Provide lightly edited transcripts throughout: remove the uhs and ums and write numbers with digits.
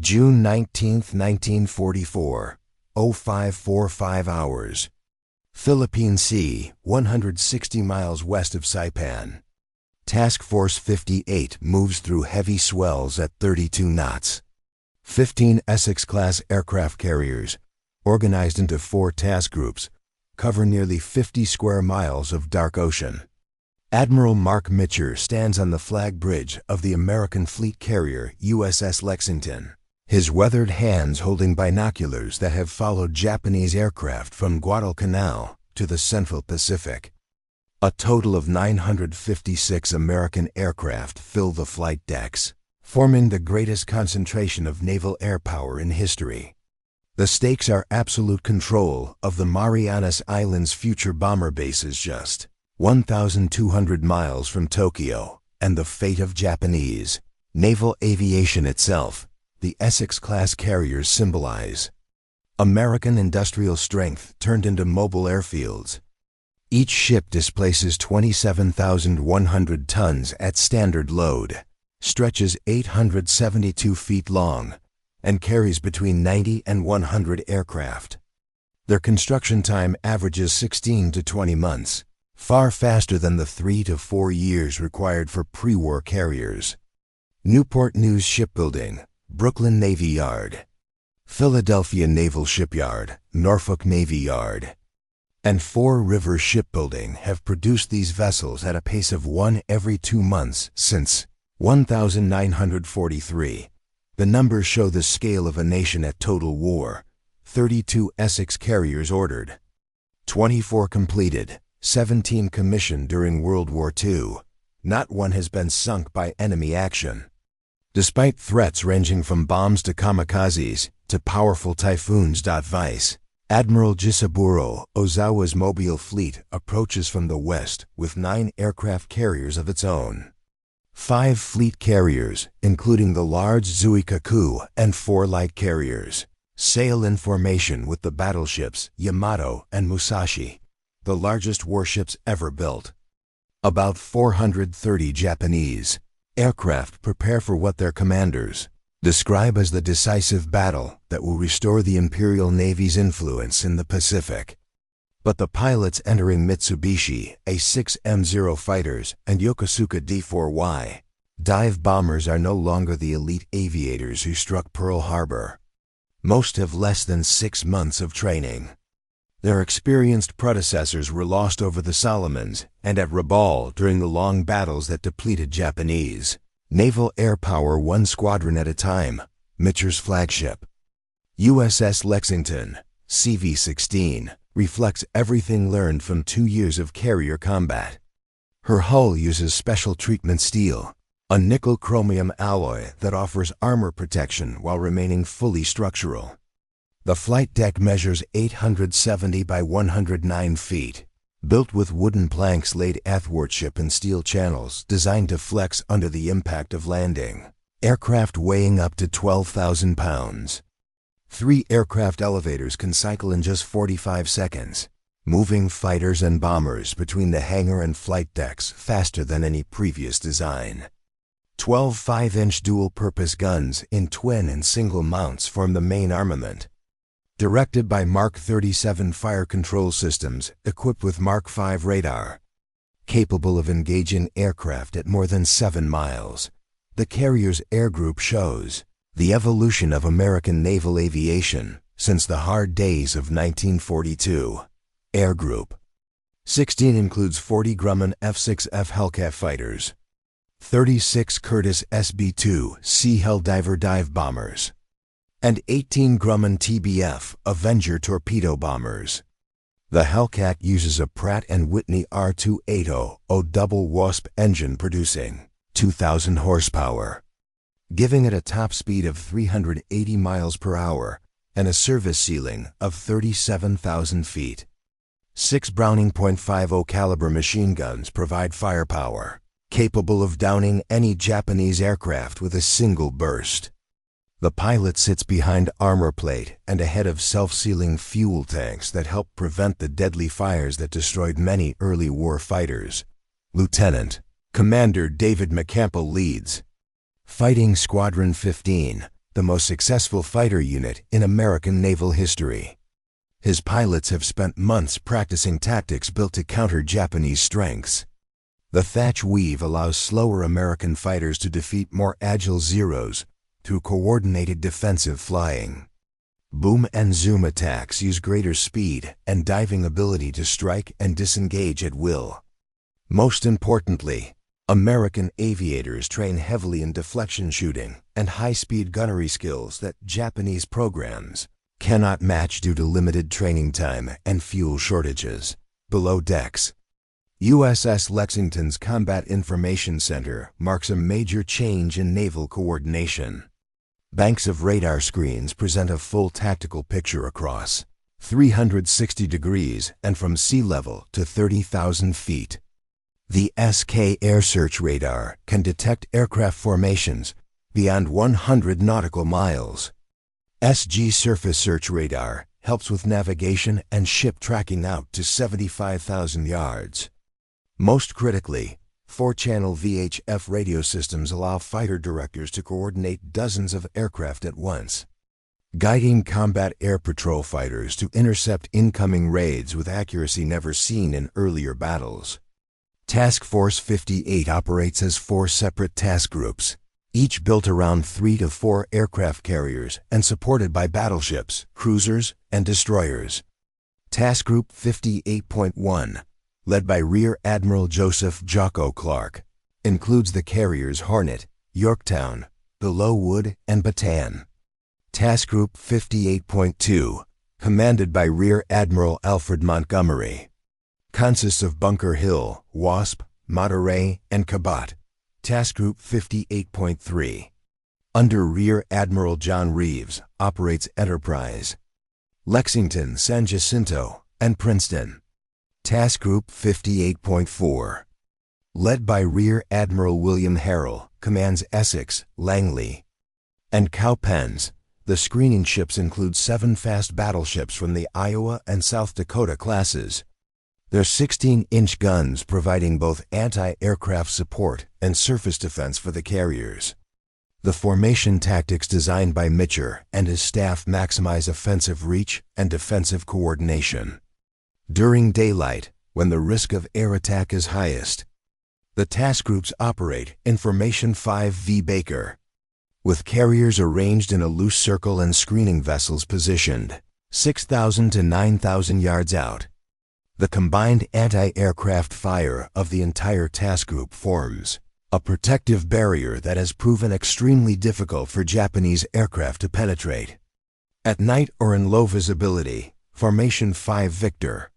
June 19, 1944, 0545 hours. Philippine Sea, 160 miles west of Saipan. Task Force 58 moves through heavy swells at 32 knots. 15 Essex-class aircraft carriers, organized into 4 task groups, cover nearly 50 square miles of dark ocean. Admiral Mark Mitcher stands on the flag bridge of the American fleet carrier USS Lexington, his weathered hands holding binoculars that have followed Japanese aircraft from Guadalcanal to the Central Pacific. A total of 956 American aircraft fill the flight decks, forming the greatest concentration of naval air power in history. The stakes are absolute control of the Marianas Islands' future bomber bases just 1,200 miles from Tokyo, and the fate of Japanese naval aviation itself, the Essex-class carriers symbolize. American industrial strength turned into mobile airfields. Each ship displaces 27,100 tons at standard load, stretches 872 feet long, and carries between 90 and 100 aircraft. Their construction time averages 16 to 20 months, far faster than the 3 to 4 years required for pre-war carriers. Newport News Shipbuilding, Brooklyn Navy Yard, Philadelphia Naval Shipyard, Norfolk Navy Yard, and Four Rivers Shipbuilding have produced these vessels at a pace of 1 every 2 months since 1943. The numbers show the scale of a nation at total war. 32 Essex carriers ordered, 24 completed, 17 commissioned during World War II. Not one has been sunk by enemy action. Despite threats ranging from bombs to kamikazes to powerful typhoons. Vice Admiral Jisaburo Ozawa's Mobile fleet approaches from the west with 9 aircraft carriers of its own. 5 fleet carriers, including the large Zuikaku, and 4 light carriers, sail in formation with the battleships Yamato and Musashi, the largest warships ever built. About 430 Japanese aircraft prepare for what their commanders describe as the decisive battle that will restore the Imperial Navy's influence in the Pacific. But the pilots entering Mitsubishi A6M0 fighters and Yokosuka D4Y dive bombers are no longer the elite aviators who struck Pearl Harbor. Most have less than 6 months of training. Their experienced predecessors were lost over the Solomons and at Rabaul during the long battles that depleted Japanese naval air power 1 squadron at a time. Mitcher's flagship, USS Lexington, CV-16, reflects everything learned from 2 years of carrier combat. Her hull uses special treatment steel, a nickel-chromium alloy that offers armor protection while remaining fully structural. The flight deck measures 870 by 109 feet, built with wooden planks laid athwartship and steel channels designed to flex under the impact of landing. Aircraft weighing up to 12,000 pounds. 3 aircraft elevators can cycle in just 45 seconds, moving fighters and bombers between the hangar and flight decks faster than any previous design. 12 5-inch dual-purpose guns in twin and single mounts form the main armament. Directed by Mark 37 fire control systems equipped with Mark 5 radar. Capable of engaging aircraft at more than 7 miles, the carrier's air group shows the evolution of American naval aviation since the hard days of 1942. Air Group 16 includes 40 Grumman F-6F Hellcat fighters, 36 Curtiss SB-2 Sea Helldiver dive bombers, and 18 Grumman TBF Avenger torpedo bombers. The Hellcat uses a Pratt & Whitney R280 double Wasp engine producing 2,000 horsepower, giving it a top speed of 380 miles per hour and a service ceiling of 37,000 feet. 6 Browning .50 caliber machine guns provide firepower, capable of downing any Japanese aircraft with a single burst. The pilot sits behind armor plate and ahead of self-sealing fuel tanks that help prevent the deadly fires that destroyed many early war fighters. Lieutenant Commander David McCampbell leads. Fighting Squadron 15, the most successful fighter unit in American naval history. His pilots have spent months practicing tactics built to counter Japanese strengths. The Thatch Weave allows slower American fighters to defeat more agile Zeros through coordinated defensive flying. Boom and zoom attacks use greater speed and diving ability to strike and disengage at will. Most importantly, American aviators train heavily in deflection shooting and high-speed gunnery skills that Japanese programs cannot match due to limited training time and fuel shortages. Below decks, USS Lexington's Combat Information Center marks a major change in naval coordination. Banks of radar screens present a full tactical picture across 360 degrees and from sea level to 30,000 feet. The SK Air Search Radar can detect aircraft formations beyond 100 nautical miles. SG Surface Search Radar helps with navigation and ship tracking out to 75,000 yards. Most critically, 4-channel VHF radio systems allow fighter directors to coordinate dozens of aircraft at once, guiding combat air patrol fighters to intercept incoming raids with accuracy never seen in earlier battles. Task Force 58 operates as 4 separate task groups, each built around 3 to 4 aircraft carriers and supported by battleships, cruisers, and destroyers. Task Group 58.1, led by Rear Admiral Joseph Jocko Clark, includes the carriers Hornet, Yorktown, Belleau-Wood, and Bataan. Task Group 58.2, commanded by Rear Admiral Alfred Montgomery, consists of Bunker Hill, Wasp, Monterey, and Cabot. Task Group 58.3, under Rear Admiral John Reeves, operates Enterprise, Lexington, San Jacinto, and Princeton. Task Group 58.4, led by Rear Admiral William Harrell, commands Essex, Langley, and Cowpens. The screening ships include 7 fast battleships from the Iowa and South Dakota classes. Their 16-inch guns providing both anti-aircraft support and surface defense for the carriers. The formation tactics designed by Mitcher and his staff maximize offensive reach and defensive coordination. During daylight, when the risk of air attack is highest, the task groups operate in Formation 5V Baker, with carriers arranged in a loose circle and screening vessels positioned 6,000 to 9,000 yards out. The combined anti-aircraft fire of the entire task group forms a protective barrier that has proven extremely difficult for Japanese aircraft to penetrate. At night or in low visibility, Formation 5 Victor,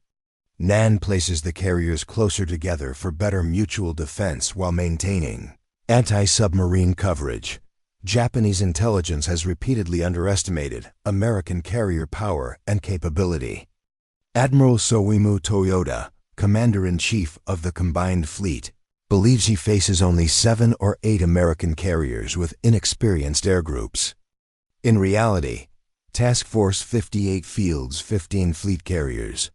NAN places the carriers closer together for better mutual defense while maintaining anti-submarine coverage. Japanese intelligence has repeatedly underestimated American carrier power and capability. Admiral Soimu Toyoda, Commander-in-Chief of the Combined Fleet, believes he faces only 7 or 8 American carriers with inexperienced air groups. In reality, Task Force 58 fields 15 fleet carriers,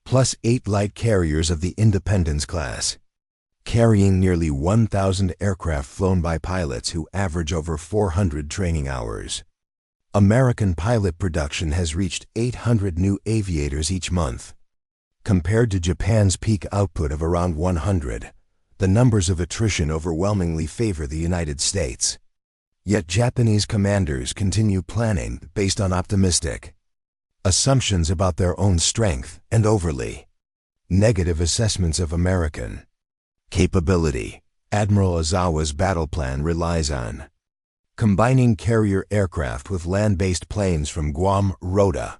plus 8 light carriers of the Independence class, carrying nearly 1,000 aircraft flown by pilots who average over 400 training hours. American pilot production has reached 800 new aviators each month. Compared to Japan's peak output of around 100, the numbers of attrition overwhelmingly favor the United States. Yet Japanese commanders continue planning based on optimistic assumptions about their own strength and overly negative assessments of American capability. Admiral Ozawa's battle plan relies on combining carrier aircraft with land-based planes from Guam, Rota,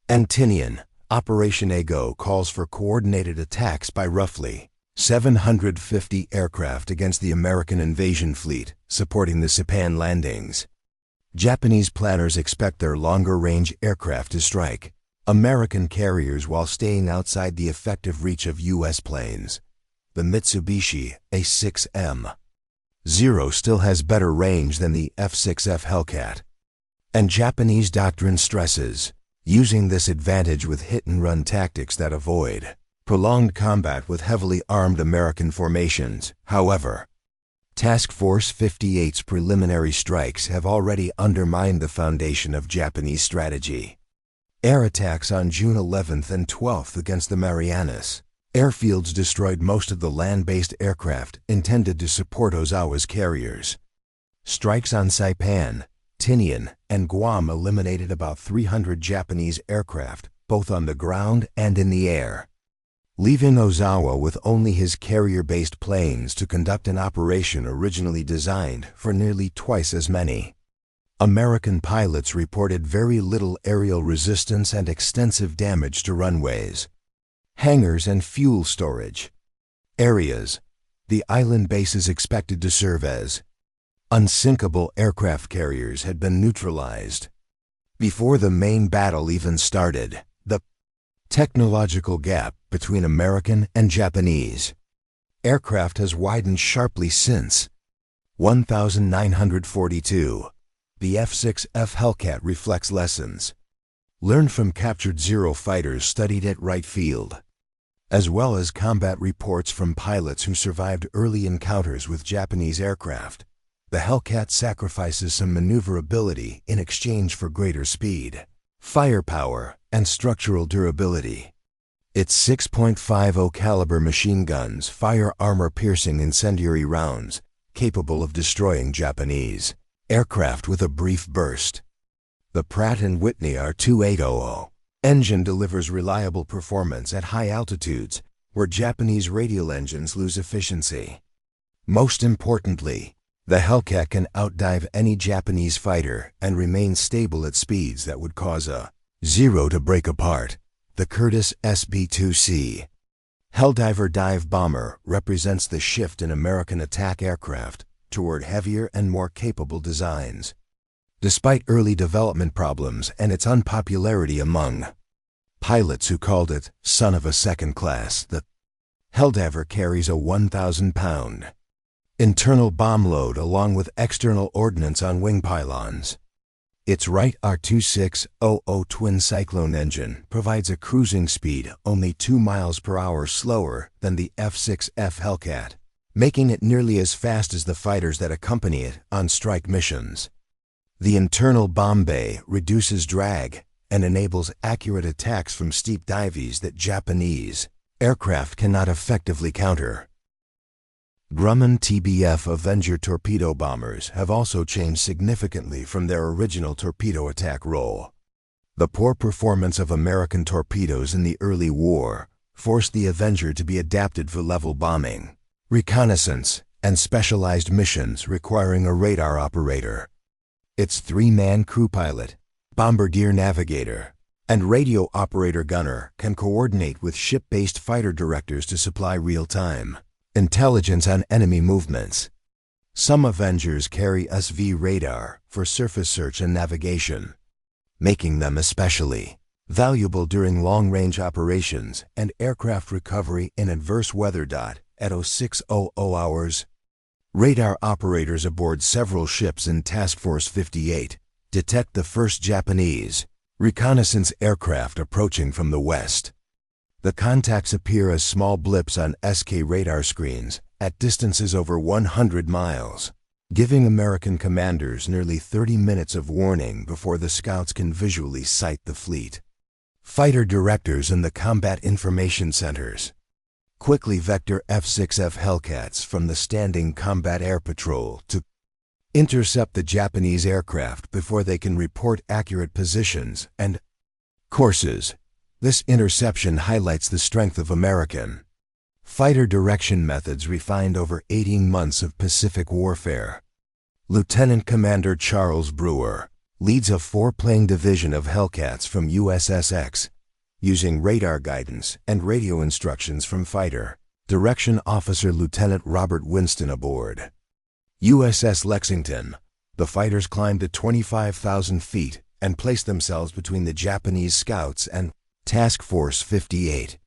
and Tinian. Operation Ego calls for coordinated attacks by roughly 750 aircraft against the American invasion fleet supporting the Saipan landings. Japanese planners expect their longer-range aircraft to strike American carriers while staying outside the effective reach of U.S. planes. The Mitsubishi A6M Zero still has better range than the F-6F Hellcat, and Japanese doctrine stresses using this advantage with hit-and-run tactics that avoid prolonged combat with heavily armed American formations. However, Task Force 58's preliminary strikes have already undermined the foundation of Japanese strategy. Air attacks on June 11th and 12th against the Marianas airfields destroyed most of the land-based aircraft intended to support Ozawa's carriers. Strikes on Saipan, Tinian, and Guam eliminated about 300 Japanese aircraft, both on the ground and in the air, leaving Ozawa with only his carrier-based planes to conduct an operation originally designed for nearly twice as many. American pilots reported very little aerial resistance and extensive damage to runways, hangars, and fuel storage areas. The island bases expected to serve as unsinkable aircraft carriers had been neutralized. Before the main battle even started, the technological gap between American and Japanese aircraft has widened sharply since 1942. The F-6F Hellcat reflects lessons learned from captured Zero fighters studied at Wright Field, as well as combat reports from pilots who survived early encounters with Japanese aircraft. The Hellcat sacrifices some maneuverability in exchange for greater speed, firepower, and structural durability. Its 6.50 caliber machine guns fire armor-piercing incendiary rounds capable of destroying Japanese aircraft with a brief burst. The Pratt & Whitney R2800 engine delivers reliable performance at high altitudes where Japanese radial engines lose efficiency. Most importantly, the Hellcat can outdive any Japanese fighter and remain stable at speeds that would cause a Zero to break apart. The Curtiss SB-2C Helldiver dive bomber represents the shift in American attack aircraft toward heavier and more capable designs. Despite early development problems and its unpopularity among pilots who called it son of a second class, the Helldiver carries a 1,000-pound internal bomb load along with external ordnance on wing pylons. Its Wright R2600 twin cyclone engine provides a cruising speed only 2 miles per hour slower than the F-6F Hellcat, making it nearly as fast as the fighters that accompany it on strike missions. The internal bomb bay reduces drag and enables accurate attacks from steep dives that Japanese aircraft cannot effectively counter. Grumman TBF Avenger torpedo bombers have also changed significantly from their original torpedo attack role. The poor performance of American torpedoes in the early war forced the Avenger to be adapted for level bombing, reconnaissance, and specialized missions requiring a radar operator. Its 3-man crew pilot, bombardier navigator, and radio operator gunner can coordinate with ship-based fighter directors to supply real-time intelligence on enemy movements. Some Avengers carry SV radar for surface search and navigation, making them especially valuable during long-range operations and aircraft recovery in adverse weather. At 0600 hours, radar operators aboard several ships in Task Force 58 detect the first Japanese reconnaissance aircraft approaching from the west. The contacts appear as small blips on SK radar screens at distances over 100 miles, giving American commanders nearly 30 minutes of warning before the scouts can visually sight the fleet. Fighter directors in the combat information centers quickly vector F-6F Hellcats from the standing combat air patrol to intercept the Japanese aircraft before they can report accurate positions and courses. This interception highlights the strength of American fighter direction methods refined over 18 months of Pacific warfare. Lieutenant Commander Charles Brewer leads a 4-plane division of Hellcats from USS using radar guidance and radio instructions from Fighter Direction Officer Lieutenant Robert Winston aboard USS Lexington. The fighters climbed to 25,000 feet and placed themselves between the Japanese scouts and Task Force 58,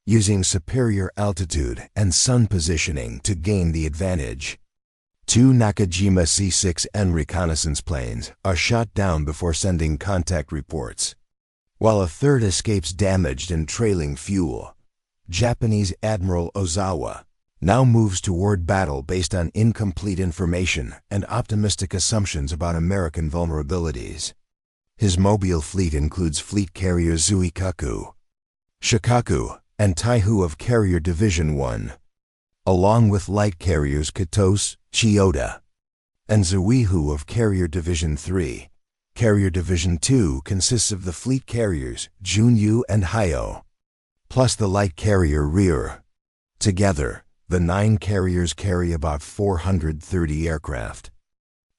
using superior altitude and sun positioning to gain the advantage. 2 Nakajima C-6N reconnaissance planes are shot down before sending contact reports, while a third escapes damaged and trailing fuel. Japanese Admiral Ozawa now moves toward battle based on incomplete information and optimistic assumptions about American vulnerabilities. His mobile fleet includes fleet carriers Zuikaku, Shikaku, and Taihu of Carrier Division 1, along with light carriers Kitos, Chiyoda, and Zuihu of Carrier Division 3. Carrier Division 2 consists of the fleet carriers Junyu and Hayo, plus the light carrier Rear. Together, the 9 carriers carry about 430 aircraft.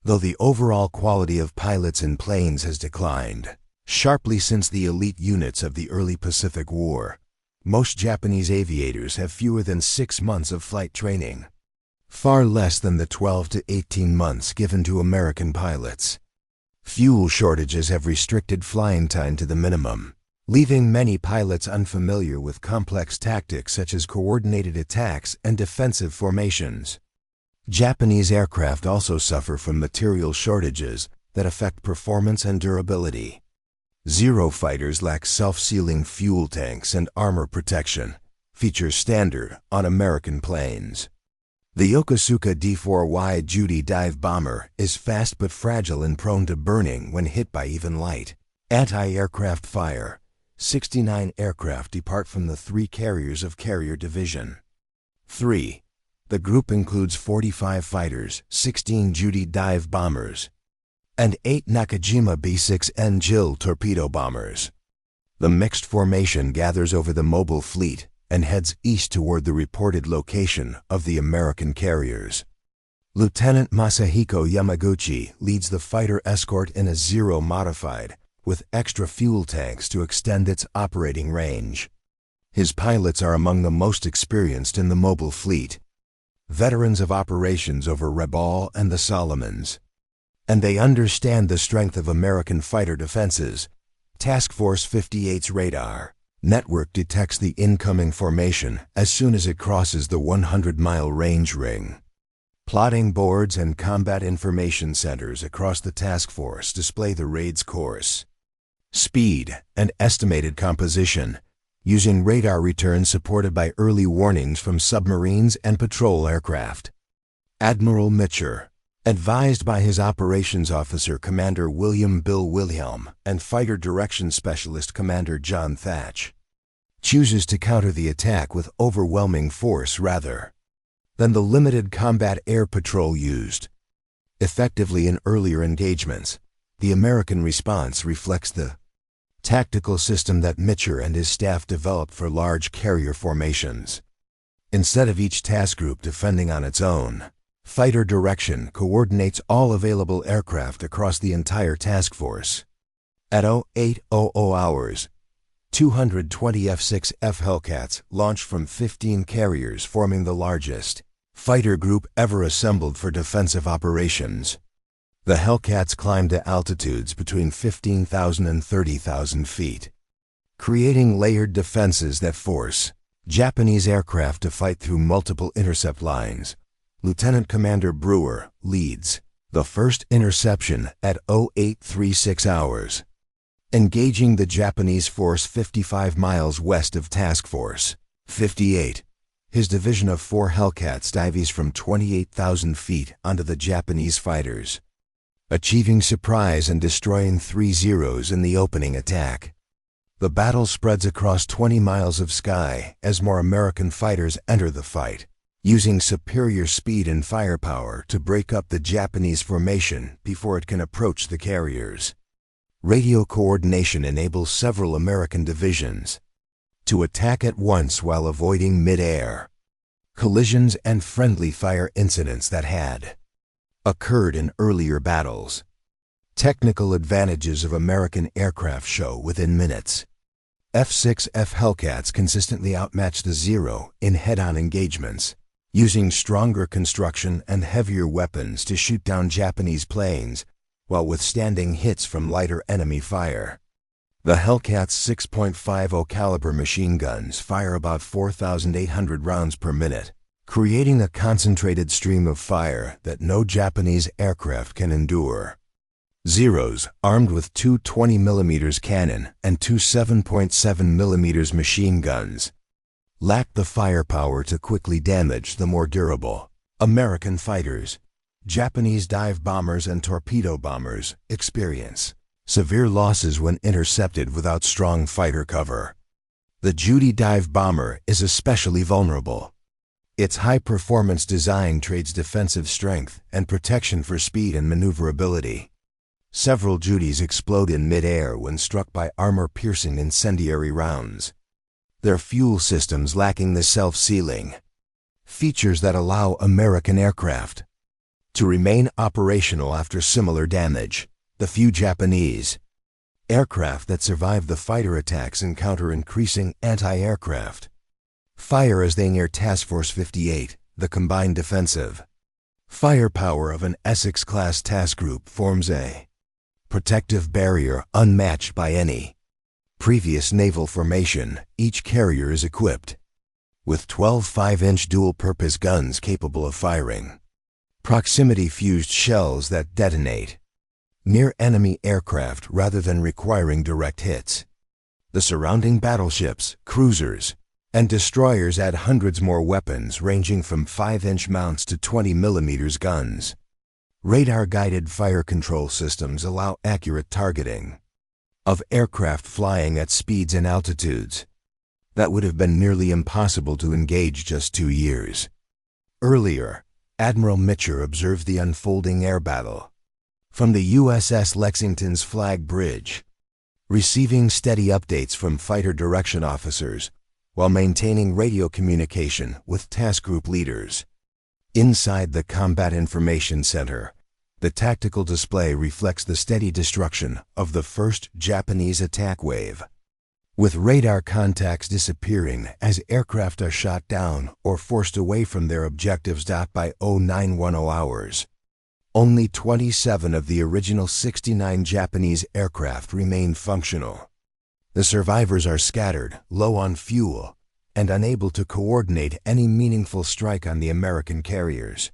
Though the overall quality of pilots in planes has declined sharply since the elite units of the early Pacific War, most Japanese aviators have fewer than 6 months of flight training, far less than the 12 to 18 months given to American pilots. Fuel shortages have restricted flying time to the minimum, leaving many pilots unfamiliar with complex tactics such as coordinated attacks and defensive formations. Japanese aircraft also suffer from material shortages that affect performance and durability. Zero fighters lack self-sealing fuel tanks and armor protection, features standard on American planes. The Yokosuka D-4Y Judy dive bomber is fast but fragile and prone to burning when hit by even light anti-aircraft fire. 69 aircraft depart from the 3 carriers of Carrier Division 3. The group includes 45 fighters, 16 Judy dive bombers, and 8 Nakajima B-6N JIL torpedo bombers. The mixed formation gathers over the mobile fleet and heads east toward the reported location of the American carriers. Lieutenant Masahiko Yamaguchi leads the fighter escort in a Zero modified, with extra fuel tanks to extend its operating range. His pilots are among the most experienced in the mobile fleet, veterans of operations over Rabaul and the Solomons, and they understand the strength of American fighter defenses. Task Force 58's radar network detects the incoming formation as soon as it crosses the 100-mile range ring. Plotting boards and combat information centers across the task force display the raid's course, speed, and estimated composition, using radar returns supported by early warnings from submarines and patrol aircraft. Admiral Mitcher, advised by his operations officer Commander William Bill Wilhelm and fighter direction specialist Commander John Thatch, chooses to counter the attack with overwhelming force rather than the limited combat air patrol used. Effectively in earlier engagements, the American response reflects the tactical system that Mitcher and his staff developed for large carrier formations. Instead of each task group defending on its own, fighter direction coordinates all available aircraft across the entire task force. At 0800 hours, 220 F-6F Hellcats launched from 15 carriers, forming the largest fighter group ever assembled for defensive operations. The Hellcats climbed to altitudes between 15,000 and 30,000 feet, creating layered defenses that force Japanese aircraft to fight through multiple intercept lines. Lieutenant Commander Brewer leads the first interception at 0836 hours, engaging the Japanese force 55 miles west of Task Force 58. His division of 4 Hellcats dives from 28,000 feet onto the Japanese fighters, achieving surprise and destroying 3 Zeros in the opening attack. The battle spreads across 20 miles of sky as more American fighters enter the fight, using superior speed and firepower to break up the Japanese formation before it can approach the carriers. Radio coordination enables several American divisions to attack at once while avoiding mid-air collisions and friendly fire incidents that had occurred in earlier battles. Technical advantages of American aircraft show within minutes. F-6F Hellcats consistently outmatch the Zero in head-on engagements, using stronger construction and heavier weapons to shoot down Japanese planes while withstanding hits from lighter enemy fire. The Hellcat's 6.50 caliber machine guns fire about 4,800 rounds per minute, creating a concentrated stream of fire that no Japanese aircraft can endure. Zeros, armed with 2 20mm cannon and 2 7.7mm machine guns, lacked the firepower to quickly damage the more durable American fighters. Japanese dive bombers and torpedo bombers experience severe losses when intercepted without strong fighter cover. The WWII dive bomber is especially vulnerable. Its high-performance design trades defensive strength and protection for speed and maneuverability. Several WWIIs explode in mid-air when struck by armor-piercing incendiary rounds, their fuel systems lacking the self-sealing features that allow American aircraft to remain operational after similar damage. The few Japanese aircraft that survive the fighter attacks encounter increasing anti-aircraft fire as they near Task Force 58. The combined defensive firepower of an Essex-class task group forms a protective barrier unmatched by any previous naval formation. Each carrier is equipped with 12 5-inch dual-purpose guns capable of firing proximity-fused shells that detonate near enemy aircraft rather than requiring direct hits. The surrounding battleships, cruisers, and destroyers add hundreds more weapons ranging from 5-inch mounts to 20mm guns. Radar-guided fire control systems allow accurate targeting of aircraft flying at speeds and altitudes that would have been nearly impossible to engage just 2 years earlier. Admiral Mitcher observed the unfolding air battle from the USS Lexington's flag bridge, receiving steady updates from fighter direction officers while maintaining radio communication with task group leaders. Inside the Combat Information Center, the tactical display reflects the steady destruction of the first Japanese attack wave, with radar contacts disappearing as aircraft are shot down or forced away from their objectives. By 0910 hours, only 27 of the original 69 Japanese aircraft remain functional. The survivors are scattered, low on fuel, and unable to coordinate any meaningful strike on the American carriers.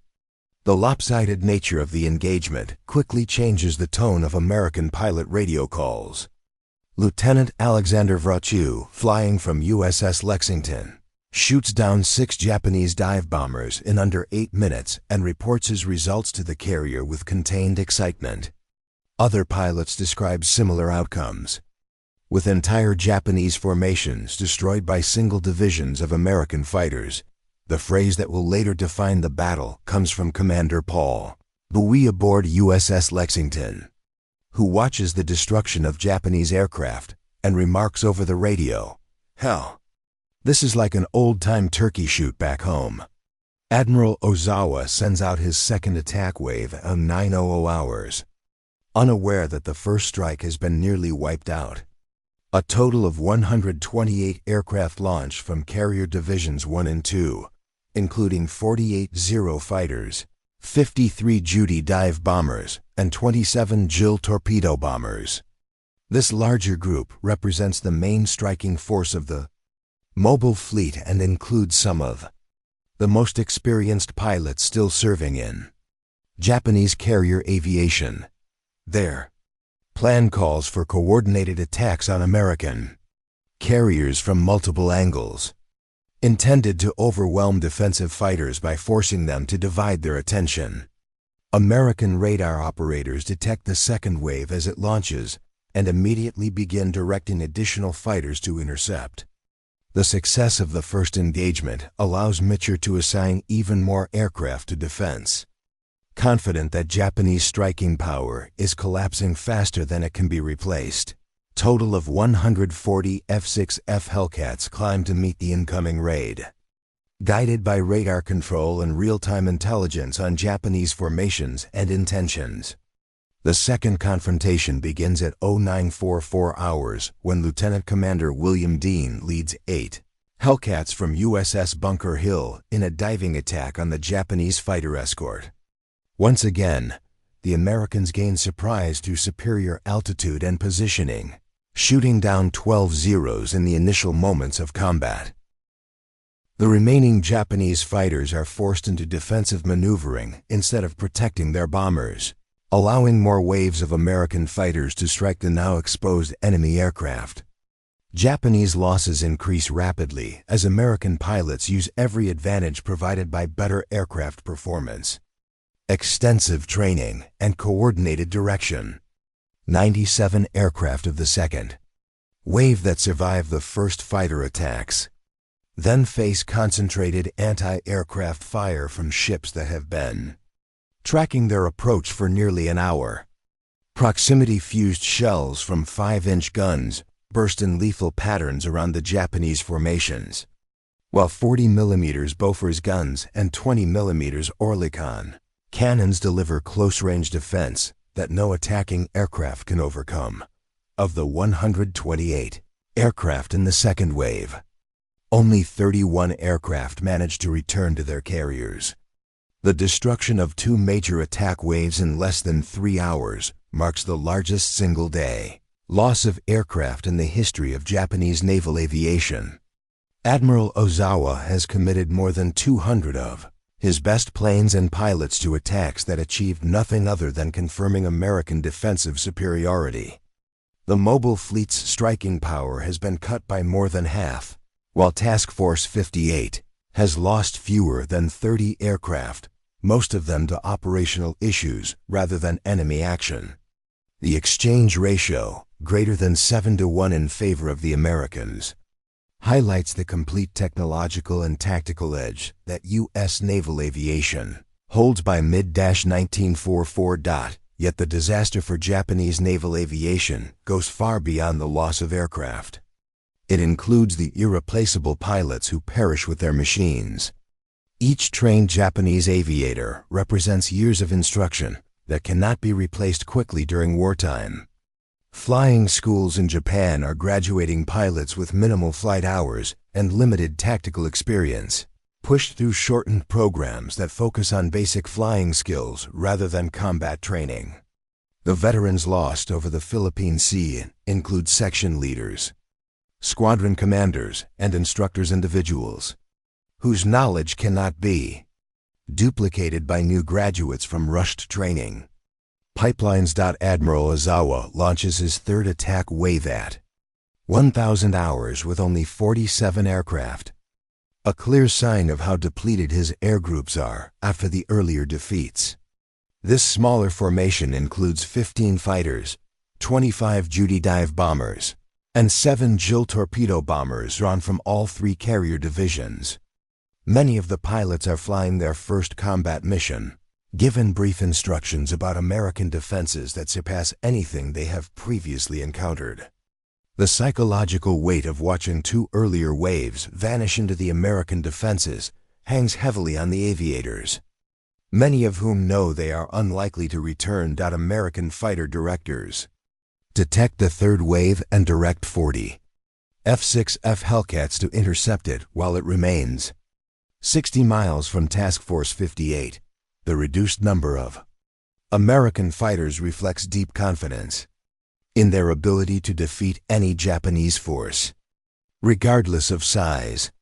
The lopsided nature of the engagement quickly changes the tone of American pilot radio calls. Lieutenant Alexander Vrochu, flying from USS Lexington, shoots down 6 Japanese dive bombers in under 8 minutes and reports his results to the carrier with contained excitement. Other pilots describe similar outcomes, with entire Japanese formations destroyed by single divisions of American fighters. The phrase that will later define the battle comes from Commander Paul WWII aboard USS Lexington, who watches the destruction of Japanese aircraft and remarks over the radio, "Hell, this is like an old-time turkey shoot back home." Admiral Ozawa sends out his second attack wave at 0900 hours, unaware that the first strike has been nearly wiped out. A total of 128 aircraft launched from Carrier Divisions 1 and 2, including 48 Zero fighters, 53 WWII dive bombers, and 27 JIL torpedo bombers. This larger group represents the main striking force of the mobile fleet and includes some of the most experienced pilots still serving in Japanese carrier aviation. Their plan calls for coordinated attacks on American carriers from multiple angles, intended to overwhelm defensive fighters by forcing them to divide their attention. American radar operators detect the second wave as it launches and immediately begin directing additional fighters to intercept. The success of the first engagement allows Mitcher to assign even more aircraft to defense, confident that Japanese striking power is collapsing faster than it can be replaced. Total of 140 F-6F Hellcats climb to meet the incoming raid. Guided by radar control and real-time intelligence on Japanese formations and intentions, the second confrontation begins at 0944 hours when Lieutenant Commander William Dean leads 8 Hellcats from USS Bunker Hill in a diving attack on the Japanese fighter escort. Once again, the Americans gain surprise through superior altitude and positioning, shooting down 12 Zeros in the initial moments of combat. The remaining Japanese fighters are forced into defensive maneuvering instead of protecting their bombers, allowing more waves of American fighters to strike the now exposed enemy aircraft. Japanese losses increase rapidly as American pilots use every advantage provided by better aircraft performance, extensive training, and coordinated direction. 97 aircraft of the second wave that survive the first fighter attacks then face concentrated anti-aircraft fire from ships that have been tracking their approach for nearly an hour. Proximity-fused shells from 5-inch guns burst in lethal patterns around the Japanese formations, while 40mm Bofors guns and 20mm Oerlikon cannons deliver close-range defense that no attacking aircraft can overcome. Of the 128 aircraft in the second wave, only 31 aircraft managed to return to their carriers. The destruction of 2 major attack waves in less than 3 hours marks the largest single-day loss of aircraft in the history of Japanese naval aviation. Admiral Ozawa has committed more than 200 of his best planes and pilots to attacks that achieved nothing other than confirming American defensive superiority. The mobile fleet's striking power has been cut by more than half, while Task Force 58 has lost fewer than 30 aircraft, most of them to operational issues rather than enemy action. The exchange ratio, greater than 7-to-1 in favor of the Americans, highlights the complete technological and tactical edge that U.S. naval aviation holds by mid-1944. Yet the disaster for Japanese naval aviation goes far beyond the loss of aircraft. It includes the irreplaceable pilots who perish with their machines. Each trained Japanese aviator represents years of instruction that cannot be replaced quickly during wartime. Flying schools in Japan are graduating pilots with minimal flight hours and limited tactical experience, pushed through shortened programs that focus on basic flying skills rather than combat training. The veterans lost over the Philippine Sea include section leaders, squadron commanders, and instructors individuals, whose knowledge cannot be duplicated by new graduates from rushed training. Pipelines. Admiral Ozawa launches his third attack wave at 1,000 hours with only 47 aircraft, a clear sign of how depleted his air groups are after the earlier defeats. This smaller formation includes 15 fighters, 25 Judy dive bombers, and 7 Jill torpedo bombers drawn from all 3 carrier divisions. Many of the pilots are flying their first combat mission, given brief instructions about American defenses that surpass anything they have previously encountered. The psychological weight of watching 2 earlier waves vanish into the American defenses hangs heavily on the aviators, many of whom know they are unlikely to return. American fighter directors detect the third wave and direct 40 F-6F Hellcats to intercept it while it remains 60 miles from Task Force 58. The reduced number of American fighters reflects deep confidence in their ability to defeat any Japanese force, regardless of size,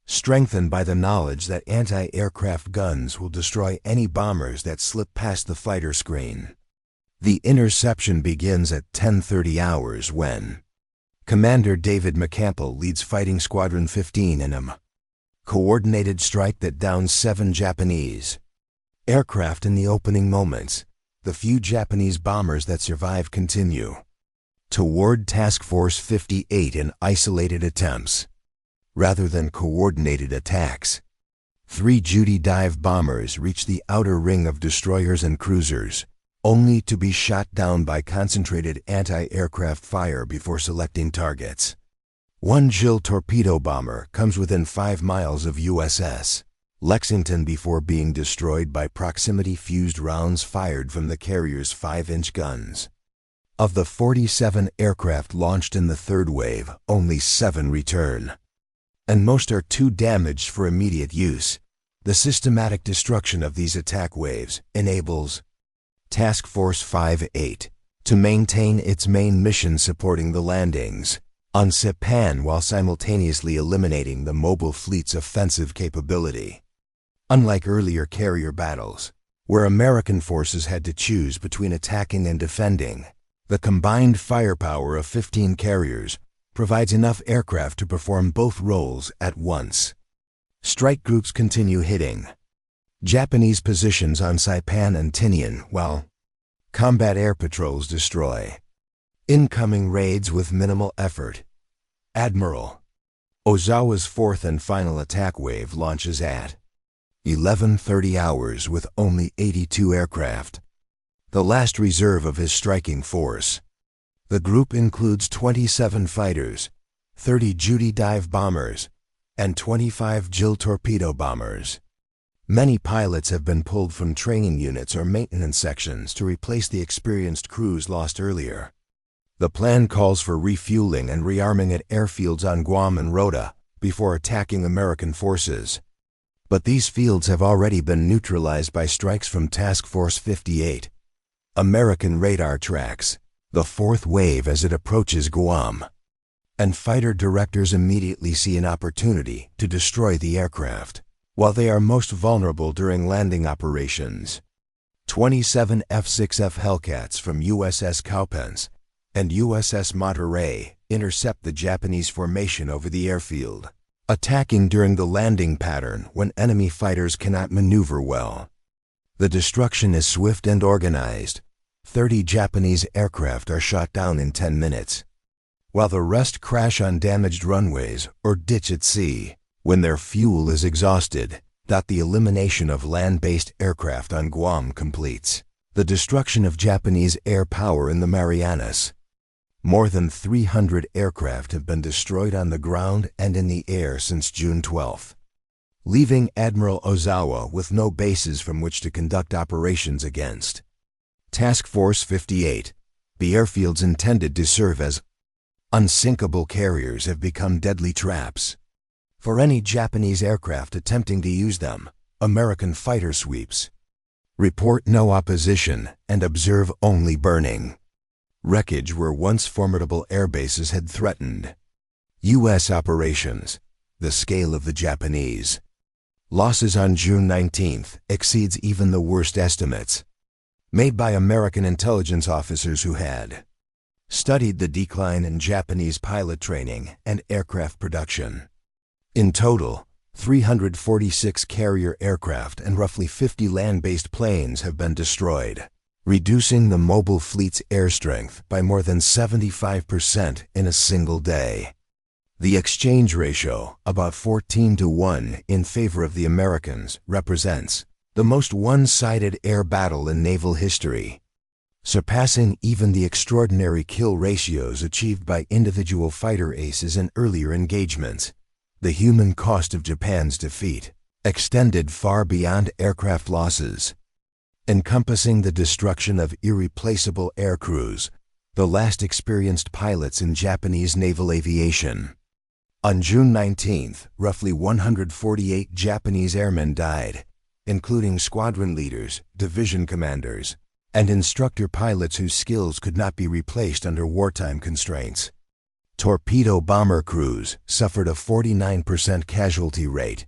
strengthened by the knowledge that anti-aircraft guns will destroy any bombers that slip past the fighter screen. The interception begins at 10:30 hours when Commander David McCampbell leads Fighting Squadron 15 in a coordinated strike that downs 7 Japanese aircraft in the opening moments. The few Japanese bombers that survive continue toward Task Force 58 in isolated attempts, rather than coordinated attacks. 3 Judy dive bombers reach the outer ring of destroyers and cruisers, only to be shot down by concentrated anti-aircraft fire before selecting targets. 1 Jill torpedo bomber comes within 5 miles of USS Lexington before being destroyed by proximity-fused rounds fired from the carrier's 5-inch guns. Of the 47 aircraft launched in the third wave, only 7 return, and most are too damaged for immediate use. The systematic destruction of these attack waves enables Task Force 58 to maintain its main mission supporting the landings on Saipan while simultaneously eliminating the mobile fleet's offensive capability. Unlike earlier carrier battles, where American forces had to choose between attacking and defending, the combined firepower of 15 carriers provides enough aircraft to perform both roles at once. Strike groups continue hitting Japanese positions on Saipan and Tinian, while combat air patrols destroy incoming raids with minimal effort. Admiral Ozawa's fourth and final attack wave launches at 11:30 hours with only 82 aircraft, the last reserve of his striking force. The group includes 27 fighters, 30 Judy dive bombers, and 25 JIL torpedo bombers. Many pilots have been pulled from training units or maintenance sections to replace the experienced crews lost earlier. The plan calls for refueling and rearming at airfields on Guam and Rota before attacking American forces. But these fields have already been neutralized by strikes from Task Force 58. American radar tracks the fourth wave as it approaches Guam, and fighter directors immediately see an opportunity to destroy the aircraft while they are most vulnerable during landing operations. 27 F-6F Hellcats from USS Cowpens and USS Monterey intercept the Japanese formation over the airfield, attacking during the landing pattern when enemy fighters cannot maneuver well. The destruction is swift and organized. 30 Japanese aircraft are shot down in 10 minutes, while the rest crash on damaged runways or ditch at sea when their fuel is exhausted. The elimination of land-based aircraft on Guam completes the destruction of Japanese air power in the Marianas. More than 300 aircraft have been destroyed on the ground and in the air since June 12, leaving Admiral Ozawa with no bases from which to conduct operations against. Task Force 58, the airfields intended to serve as unsinkable carriers, have become deadly traps for any Japanese aircraft attempting to use them. American fighter sweeps report no opposition and observe only burning wreckage where once formidable air bases had threatened U.S. operations. The scale of the Japanese losses on June 19th exceeds even the worst estimates made by American intelligence officers who had studied the decline in Japanese pilot training and aircraft production. In total, 346 carrier aircraft and roughly 50 land-based planes have been destroyed, reducing the mobile fleet's air strength by more than 75% in a single day. The exchange ratio, about 14-1 in favor of the Americans, represents the most one-sided air battle in naval history, surpassing even the extraordinary kill ratios achieved by individual fighter aces in earlier engagements. The human cost of Japan's defeat extended far beyond aircraft losses, encompassing the destruction of irreplaceable air crews, the last experienced pilots in Japanese naval aviation. On June 19th, roughly 148 Japanese airmen died, including squadron leaders, division commanders, and instructor pilots whose skills could not be replaced under wartime constraints. Torpedo bomber crews suffered a 49% casualty rate,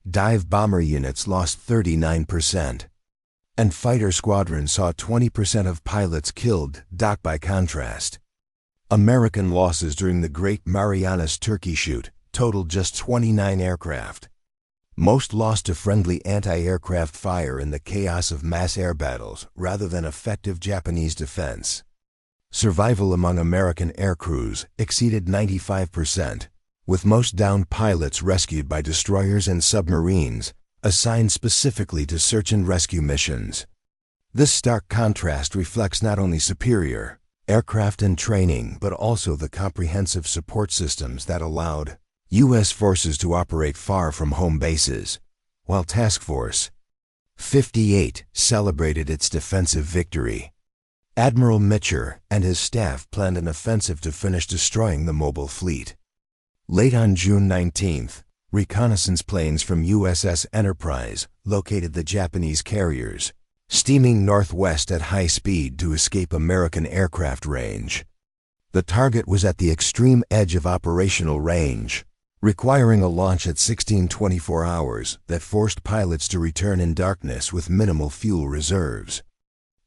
dive bomber units lost 39%, and fighter squadrons saw 20% of pilots killed. By contrast, American losses during the Great Marianas Turkey Shoot totaled just 29 aircraft. Most lost to friendly anti-aircraft fire in the chaos of mass air battles rather than effective Japanese defense. Survival among American air crews exceeded 95%, with most downed pilots rescued by destroyers and submarines assigned specifically to search and rescue missions. This stark contrast reflects not only superior aircraft and training, but also the comprehensive support systems that allowed U.S. forces to operate far from home bases, while Task Force 58 celebrated its defensive victory. Admiral Mitcher and his staff planned an offensive to finish destroying the mobile fleet. Late on June 19th, reconnaissance planes from USS Enterprise located the Japanese carriers, steaming northwest at high speed to escape American aircraft range. The target was at the extreme edge of operational range, requiring a launch at 16:24 hours that forced pilots to return in darkness with minimal fuel reserves.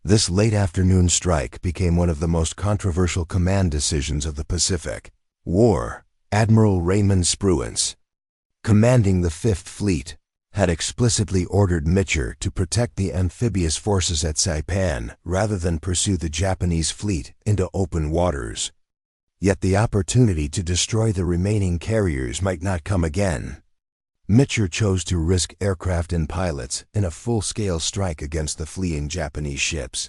This late afternoon strike became one of the most controversial command decisions of the Pacific, War. Admiral Raymond Spruance, commanding the Fifth Fleet, had explicitly ordered Mitchell to protect the amphibious forces at Saipan rather than pursue the Japanese fleet into open waters. Yet the opportunity to destroy the remaining carriers might not come again. Mitchell chose to risk aircraft and pilots in a full-scale strike against the fleeing Japanese ships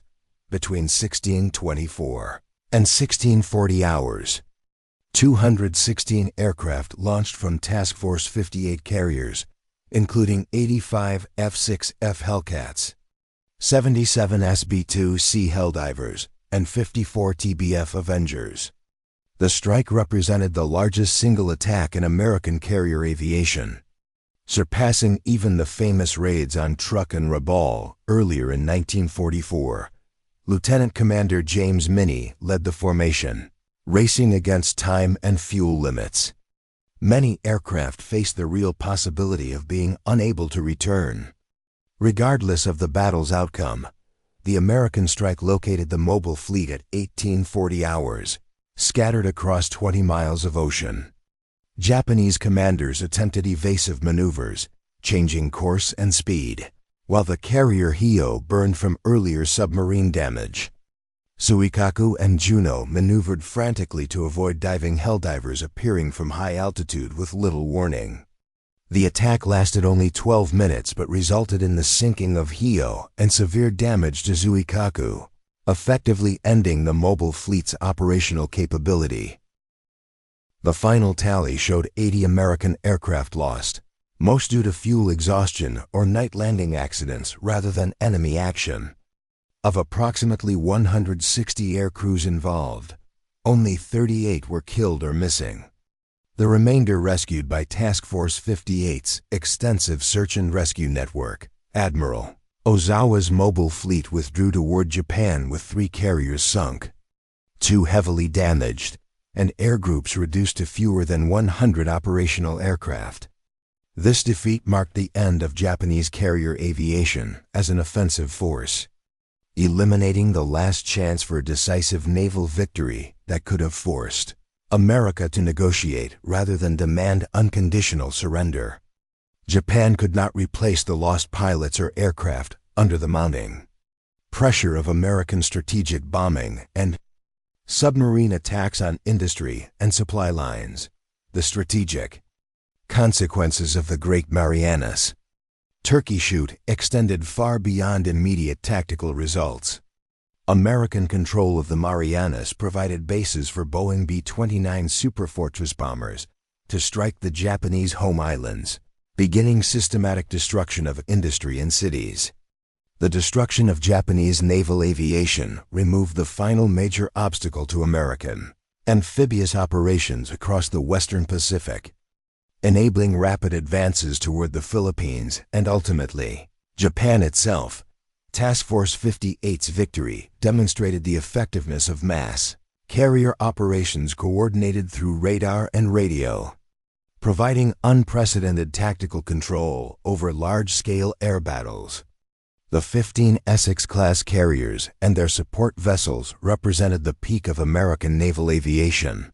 between 1624 and 1640 hours. 216 aircraft launched from Task Force 58 carriers, including 85 F-6F Hellcats, 77 SB-2C Helldivers, and 54 TBF Avengers. The strike represented the largest single attack in American carrier aviation, surpassing even the famous raids on Truk and Rabaul earlier in 1944. Lieutenant Commander James Minnie led the formation, racing against time and fuel limits. Many aircraft faced the real possibility of being unable to return. Regardless of the battle's outcome, the American strike located the mobile fleet at 1840 hours, scattered across 20 miles of ocean. Japanese commanders attempted evasive maneuvers, changing course and speed, while the carrier Hio burned from earlier submarine damage. Suikaku and Juno maneuvered frantically to avoid diving Helldivers appearing from high altitude with little warning. The attack lasted only 12 minutes but resulted in the sinking of Hio and severe damage to Suikaku, effectively ending the mobile fleet's operational capability. The final tally showed 80 American aircraft lost, most due to fuel exhaustion or night landing accidents rather than enemy action. Of approximately 160 air crews involved, only 38 were killed or missing. The remainder rescued by Task Force 58's extensive search and rescue network. Admiral Ozawa's mobile fleet withdrew toward Japan with 3 carriers sunk, 2 heavily damaged, and air groups reduced to fewer than 100 operational aircraft. This defeat marked the end of Japanese carrier aviation as an offensive force, eliminating the last chance for a decisive naval victory that could have forced America to negotiate rather than demand unconditional surrender. Japan could not replace the lost pilots or aircraft under the mounting pressure of American strategic bombing and submarine attacks on industry and supply lines. The strategic consequences of the Great Marianas Turkey shoot extended far beyond immediate tactical results. American control of the Marianas provided bases for Boeing B-29 Superfortress bombers to strike the Japanese home islands, beginning systematic destruction of industry and cities. The destruction of Japanese naval aviation removed the final major obstacle to American amphibious operations across the Western Pacific, enabling rapid advances toward the Philippines and ultimately Japan itself. Task Force 58's victory demonstrated the effectiveness of mass carrier operations coordinated through radar and radio, providing unprecedented tactical control over large-scale air battles. The 15 Essex-class carriers and their support vessels represented the peak of American naval aviation,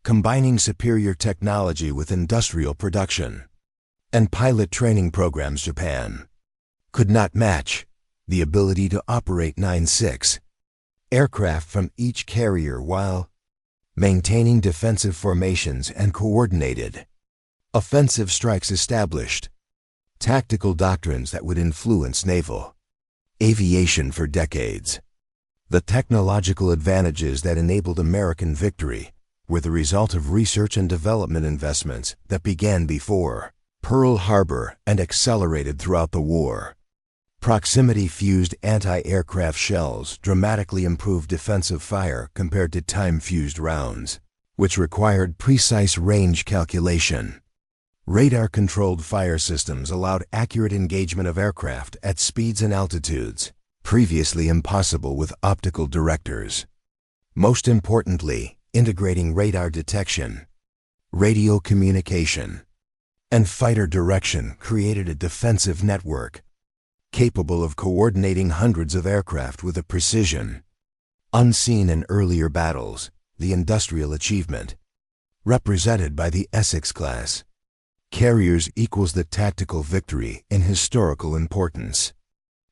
combining superior technology with industrial production and pilot training programs. Japan could not match the ability to operate 9-6 aircraft from each carrier while maintaining defensive formations and coordinated offensive strikes. Established tactical doctrines that would influence naval aviation for decades. The technological advantages that enabled American victory were the result of research and development investments that began before Pearl Harbor and accelerated throughout the war. Proximity-fused anti-aircraft shells dramatically improved defensive fire compared to time-fused rounds, which required precise range calculation. Radar-controlled fire systems allowed accurate engagement of aircraft at speeds and altitudes previously impossible with optical directors. Most importantly, integrating radar detection, radio communication, and fighter direction created a defensive network capable of coordinating hundreds of aircraft with a precision unseen in earlier battles. The industrial achievement represented by the Essex-class. Carriers equals the tactical victory in historical importance.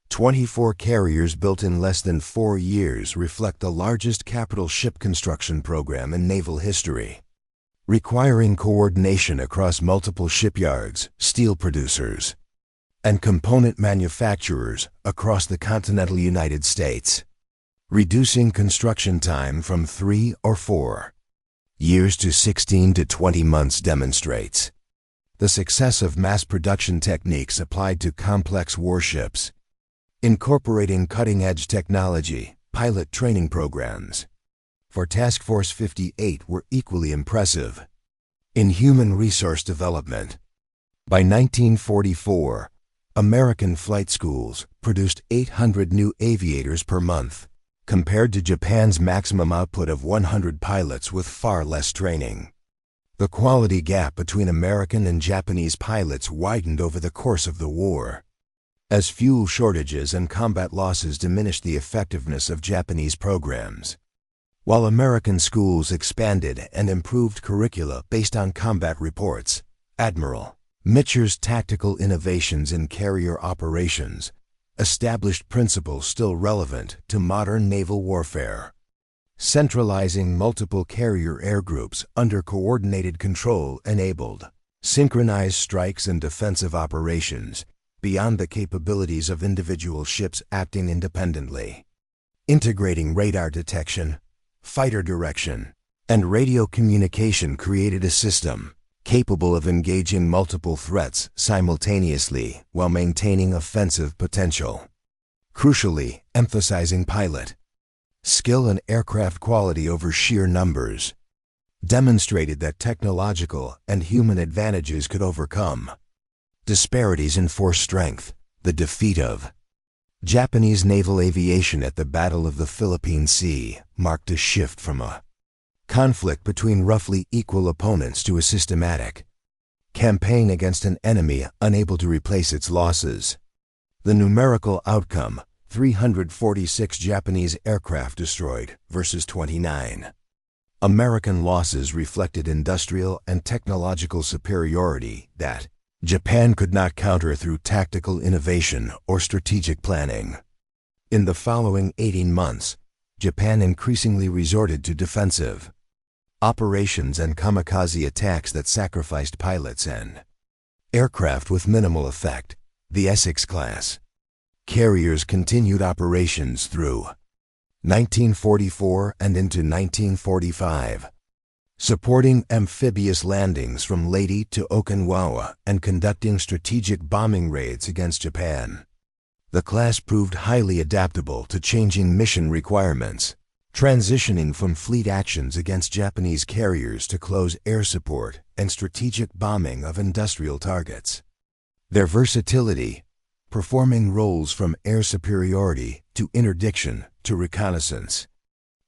24 carriers built in less than 4 years reflect the largest capital ship construction program in naval history, requiring coordination across multiple shipyards, steel producers, and component manufacturers across the continental United States, reducing construction time from 3 or 4 years to 16 to 20 months demonstrates the success of mass production techniques applied to complex warships, incorporating cutting-edge technology. Pilot training programs for Task Force 58 were equally impressive. In human resource development, by 1944, American flight schools produced 800 new aviators per month, compared to Japan's maximum output of 100 pilots with far less training. The quality gap between American and Japanese pilots widened over the course of the war, as fuel shortages and combat losses diminished the effectiveness of Japanese programs, while American schools expanded and improved curricula based on combat reports. Admiral Mitcher's tactical innovations in carrier operations established principles still relevant to modern naval warfare. Centralizing multiple carrier air groups under coordinated control enabled synchronized strikes and defensive operations beyond the capabilities of individual ships acting independently. Integrating radar detection, fighter direction, and radio communication created a system capable of engaging multiple threats simultaneously while maintaining offensive potential. Crucially, emphasizing pilot skill and aircraft quality over sheer numbers demonstrated that technological and human advantages could overcome disparities in force strength. The defeat of Japanese naval aviation at the Battle of the Philippine Sea marked a shift from a conflict between roughly equal opponents to a systematic campaign against an enemy unable to replace its losses. The numerical outcome: 346 Japanese aircraft destroyed versus 29. American losses reflected industrial and technological superiority that Japan could not counter through tactical innovation or strategic planning. In the following 18 months, Japan increasingly resorted to defensive operations and kamikaze attacks that sacrificed pilots and aircraft with minimal effect. The Essex-class carriers continued operations through 1944 and into 1945, supporting amphibious landings from Leyte to Okinawa and conducting strategic bombing raids against Japan. The class proved highly adaptable to changing mission requirements, transitioning from fleet actions against Japanese carriers to close air support and strategic bombing of industrial targets. Their versatility, performing roles from air superiority to interdiction to reconnaissance,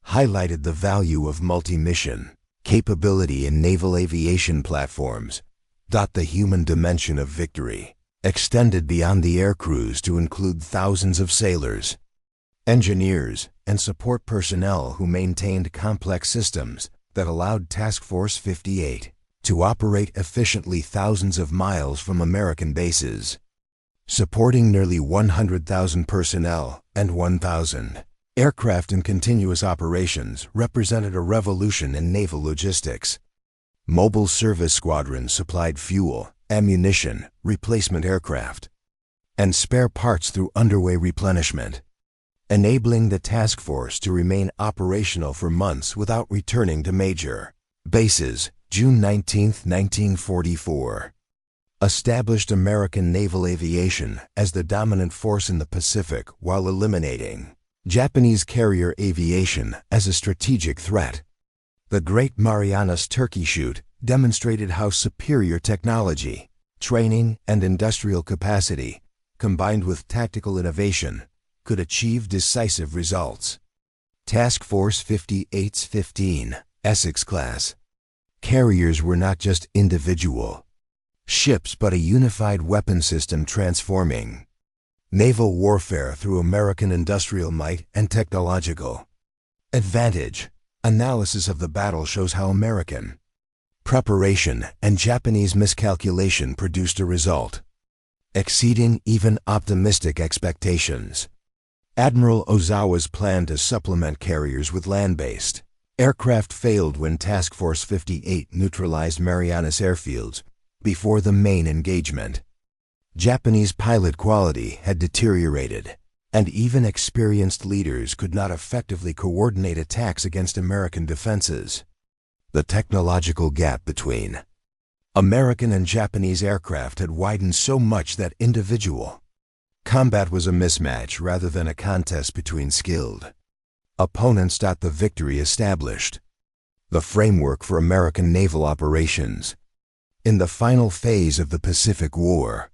highlighted the value of multi-mission capability in naval aviation platforms. The human dimension of victory extended beyond the air crews to include thousands of sailors, engineers, and support personnel who maintained complex systems that allowed Task Force 58 to operate efficiently thousands of miles from American bases, supporting nearly 100,000 personnel and 1,000 aircraft in continuous operations. Represented a revolution in naval logistics. Mobile service squadrons supplied fuel, ammunition, replacement aircraft, and spare parts through underway replenishment, enabling the task force to remain operational for months without returning to major bases. June 19, 1944. Established American naval aviation as the dominant force in the Pacific while eliminating Japanese carrier aviation as a strategic threat. The Great Marianas Turkey Shoot demonstrated how superior technology, training, and industrial capacity, combined with tactical innovation, could achieve decisive results. Task Force 58's 15, Essex-class carriers were not just individual ships but a unified weapon system transforming naval warfare through American industrial might and technological advantage. Analysis of the battle shows how American Preparation and Japanese miscalculation produced a result, exceeding even optimistic expectations. Admiral Ozawa's plan to supplement carriers with land-based aircraft failed when Task Force 58 neutralized Marianas airfields before the main engagement. Japanese pilot quality had deteriorated, and even experienced leaders could not effectively coordinate attacks against American defenses. The technological gap between American and Japanese aircraft had widened so much that individual combat was a mismatch rather than a contest between skilled opponents. The victory established the framework for American naval operations in the final phase of the Pacific War,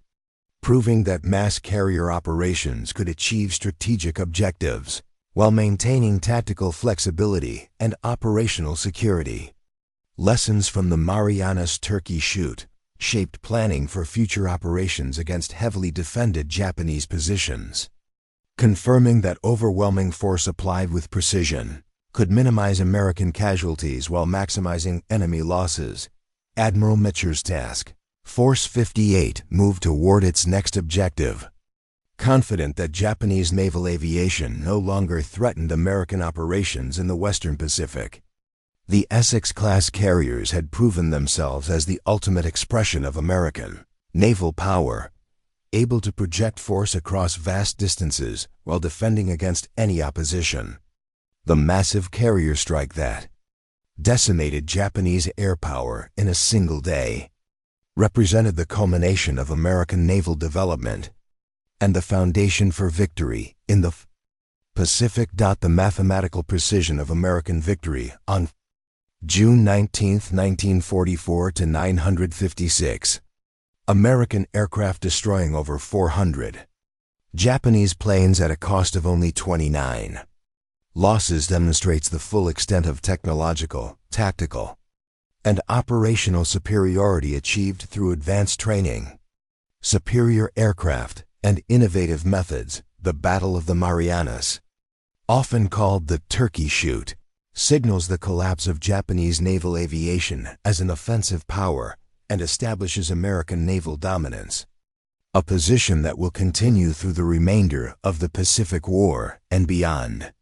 proving that mass carrier operations could achieve strategic objectives while maintaining tactical flexibility and operational security. Lessons from the Marianas Turkey Shoot shaped planning for future operations against heavily defended Japanese positions, confirming that overwhelming force applied with precision could minimize American casualties while maximizing enemy losses. Admiral Mitcher's task Force 58 moved toward its next objective, confident that Japanese naval aviation no longer threatened American operations in the Western Pacific. The Essex-class carriers had proven themselves as the ultimate expression of American naval power, able to project force across vast distances while defending against any opposition. The massive carrier strike that decimated Japanese air power in a single day represented the culmination of American naval development and the foundation for victory in the Pacific. The mathematical precision of American victory on June 19, 1944 to 956. American aircraft destroying over 400 Japanese planes at a cost of only 29 losses demonstrates the full extent of technological, tactical, and operational superiority achieved through advanced training, superior aircraft, and innovative methods. The Battle of the Marianas, often called the Turkey Shoot, signals the collapse of Japanese naval aviation as an offensive power and establishes American naval dominance, a position that will continue through the remainder of the Pacific War and beyond.